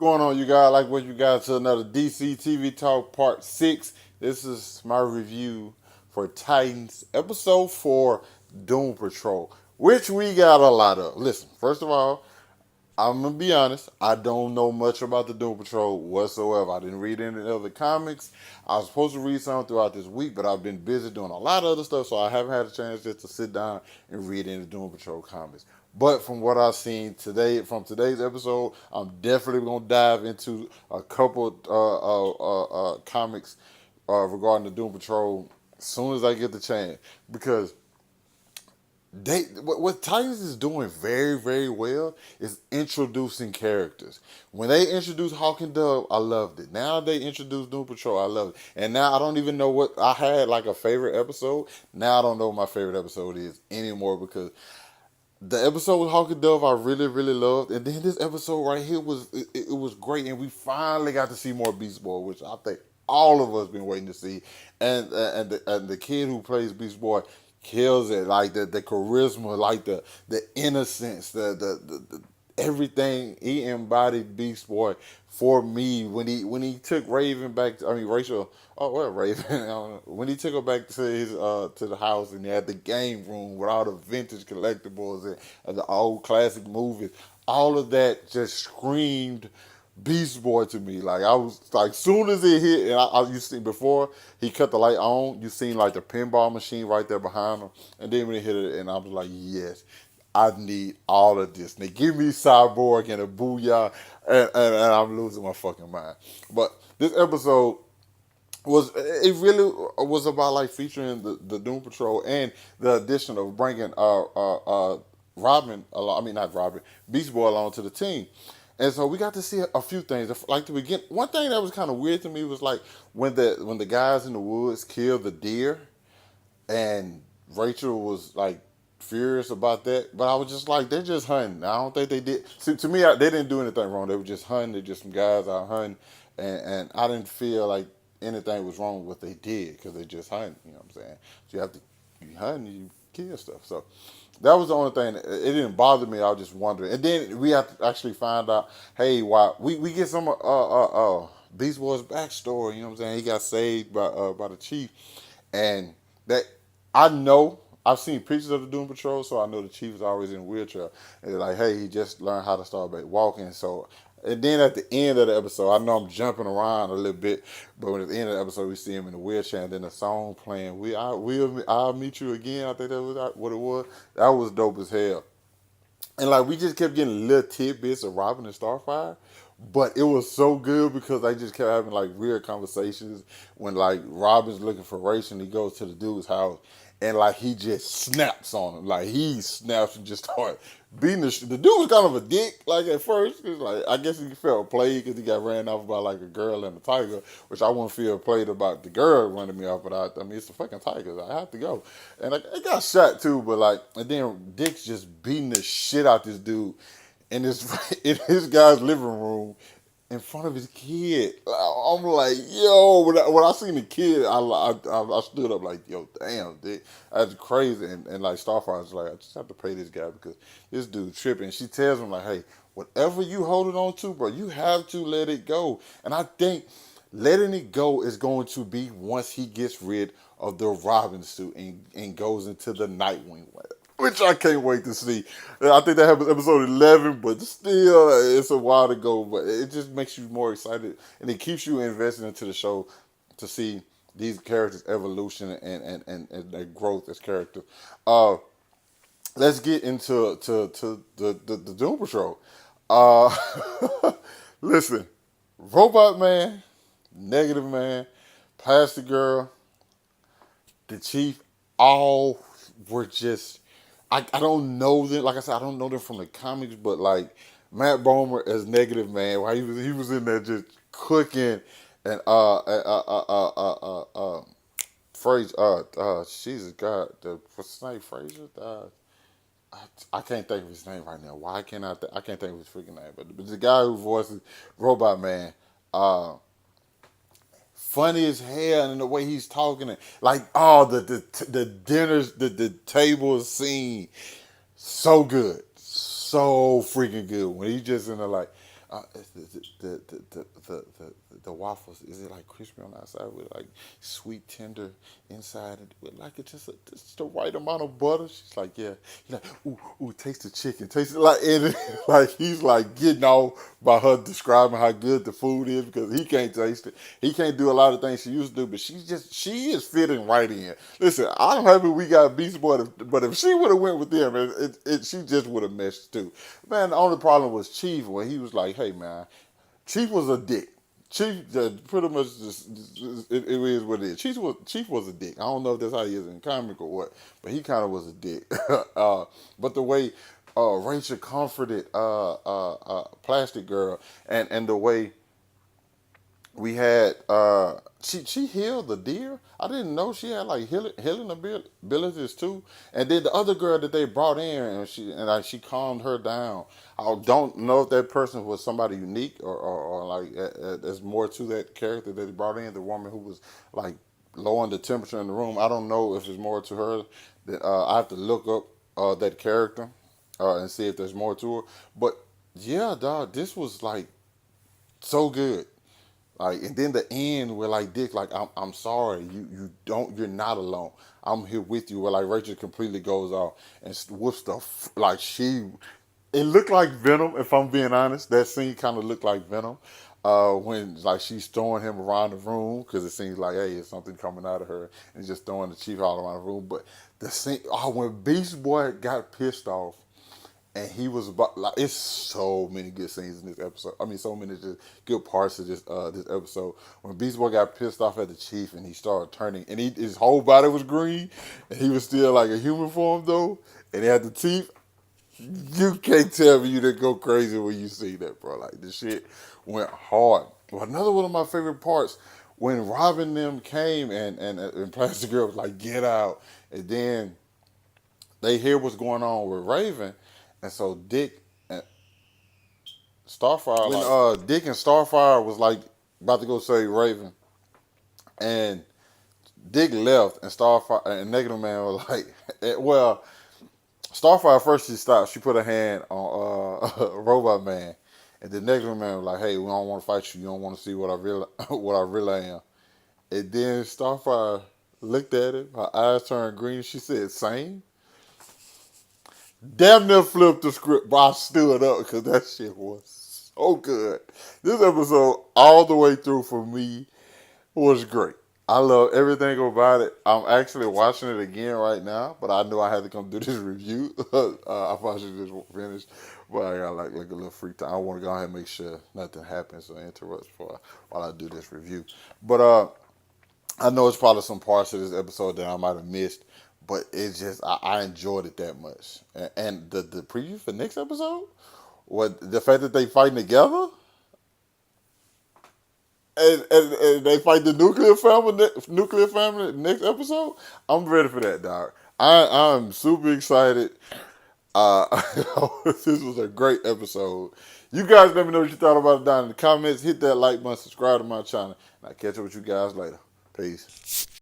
Going on, you guys? Like what you got to another DC TV Talk Part 6. This is my review for Titans Episode 4 Doom Patrol, which we got a lot of. Listen, first of all, I'm gonna be honest. I don't know much about the Doom Patrol whatsoever. I didn't read any of the comics. I was supposed to read some throughout this week, but I've been busy doing a lot of other stuff, so I haven't had a chance just to sit down and read any Doom Patrol comics. But from what I've seen today, from today's episode, I'm definitely gonna dive into a couple comics regarding the Doom Patrol as soon as I get the chance because what Titans is doing very, very well is introducing characters. When they introduced Hawk and Dove, I loved it. Now they introduced Doom Patrol, I love it. And now I don't even know what I had like a favorite episode. Now I don't know what my favorite episode is anymore because the episode with Hawk and Dove I really, really loved. And then this episode right here it was great. And we finally got to see more Beast Boy, which I think all of us been waiting to see. And the kid who plays Beast Boy kills it. Like the charisma, like the innocence, the everything he embodied Beast Boy for me when he took Raven back. I mean Rachel. Oh, what Raven? I don't know. When he took her back to his to the house and they had the game room with all the vintage collectibles and the old classic movies. All of that just screamed Beast Boy to me. Like I was like, soon as it hit, and you see before he cut the light on, you seen like the pinball machine right there behind him, and then when he hit it, and I was like, yes, I need all of this. And they give me Cyborg and a Booyah, and I'm losing my fucking mind. But this episode really was about like featuring the Doom Patrol and the addition of bringing Robin along. I mean not Robin, Beast Boy along to the team. And so we got to see a few things. Like to begin, one thing that was kind of weird to me was like when the guys in the woods killed the deer, and Rachel was like furious about that. But I was just like, they're just hunting. I don't think they did. See, to me, they didn't do anything wrong. They were just hunting. They're just some guys out hunting, and I didn't feel like anything was wrong with what they did because they just hunting. You know what I'm saying? So you have to you hunt, you kill stuff. So that was the only thing. It didn't bother me. I was just wondering. And then we have to actually find out, hey, why we get some Beast Boy's backstory. You know what I'm saying? He got saved by the chief, and that I know. I've seen pictures of the Doom Patrol, so I know the chief is always in a wheelchair. And they're like, hey, he just learned how to start back walking. So, and then at the end of the episode, I know I'm jumping around a little bit, but when at the end of the episode, we see him in the wheelchair, and then the song playing, I'll meet you again. I think that was what it was. That was dope as hell. And like we just kept getting little tidbits of Robin and Starfire, but it was so good because I just kept having like weird conversations when like Robin's looking for Rachel and he goes to the dude's house and like he just snaps on him, like he snaps and just start beating the dude was kind of a dick like at first cause like I guess he felt played because he got ran off by like a girl and a tiger, which I wouldn't feel played about the girl running me off, but I mean it's the fucking tigers, I have to go, and I got shot too, but like and then Dick's just beating the shit out this dude in this in his guy's living room in front of his kid. I'm like, yo, when I seen the kid, I stood up like, yo, damn, dude, that's crazy. And like Starfire was like, I just have to pay this guy because this dude tripping. She tells him like, hey, whatever you holding on to, bro, you have to let it go. And I think letting it go is going to be once he gets rid of the Robin suit and goes into the Nightwing, which I can't wait to see. I think that happens episode 11, but still, it's a while to go. But it just makes you more excited, and it keeps you invested into the show to see these characters' evolution and their growth as characters. Uh, let's get into the Doom Patrol. Uh, listen, Robot Man, Negative Man, Plastic Girl, the Chief, all were just I don't know them. Like I said, I don't know them from the comics, but like Matt Bomer as Negative Man, while he was in there just cooking, and Fraser, Jesus God, what's his name, Fraser? I can't think of his name right now. Why can't I can't think of his freaking name, but the guy who voices Robot Man. Funny as hell and the way he's talking and like the dinners the table scene so good, so freaking good when he's just in there like The waffles, is it like crispy on the outside with like sweet tender inside and with like it just the right amount of butter? She's like, yeah. He's like, ooh, taste the chicken, taste it like, and like he's like getting off by her describing how good the food is because he can't taste it. He can't do a lot of things she used to do, but she is fitting right in. Listen, I'm happy we got Beast Boy, but if she would have went with them, she just would have messed too. Man, the only problem was Chief when he was like, hey man, Chief was a dick. Chief pretty much it is what it is. Chief was a dick. I don't know if that's how he is in comic or what, but he kind of was a dick. But the way Rachel comforted Plastic Girl and the way we had she healed the deer. I didn't know she had like healing abilities too. And then the other girl that they brought in and like she calmed her down. I don't know if that person was somebody unique or like there's more to that character that they brought in. The woman who was like lowering the temperature in the room. I don't know if there's more to her. That I have to look up that character and see if there's more to her. But yeah, dog, this was like so good. Like, and then the end where like Dick, like I'm sorry, you're not alone. I'm here with you. Where like Rachel completely goes off and whoops like it looked like Venom. If I'm being honest, that scene kind of looked like Venom. When like she's throwing him around the room because it seems like hey, it's something coming out of her and just throwing the chief all around the room. But the scene, when Beast Boy got pissed off and he was about like it's so many good scenes in this episode. I mean, so many just good parts of this episode. When Beast Boy got pissed off at the chief and he started turning, and his whole body was green, and he was still like a human form though, and he had the teeth. You can't tell me you didn't go crazy when you see that, bro. Like the shit went hard. Well, another one of my favorite parts when Robin them came and Plastic Girl was like, "Get out," and then they hear what's going on with Raven, and so Dick and Starfire, when Dick and Starfire was like about to go save Raven, and Dick left, and Starfire and Negative Man was like, well, Starfire first she stopped, she put her hand on Robot Man, and the Negative Man was like, hey, we don't want to fight you, you don't want to see what I really what I really am, and then Starfire looked at him, her eyes turned green, she said, same. Damn near flipped the script, but I stood up because that shit was so good. This episode, all the way through for me, was great. I love everything about it. I'm actually watching it again right now, but I knew I had to come do this review. I probably should just finish, but I got like a little free time. I want to go ahead and make sure nothing happens or interrupts while I do this review. But I know it's probably some parts of this episode that I might have missed, but it's just I enjoyed it that much. And the preview for next episode, what the fact that they fighting together, and they fight the nuclear family next episode. I'm ready for that, dog. I'm super excited. This was a great episode. You guys let me know what you thought about it down in the comments. Hit that like button, subscribe to my channel, and I'll catch up with you guys later. Peace.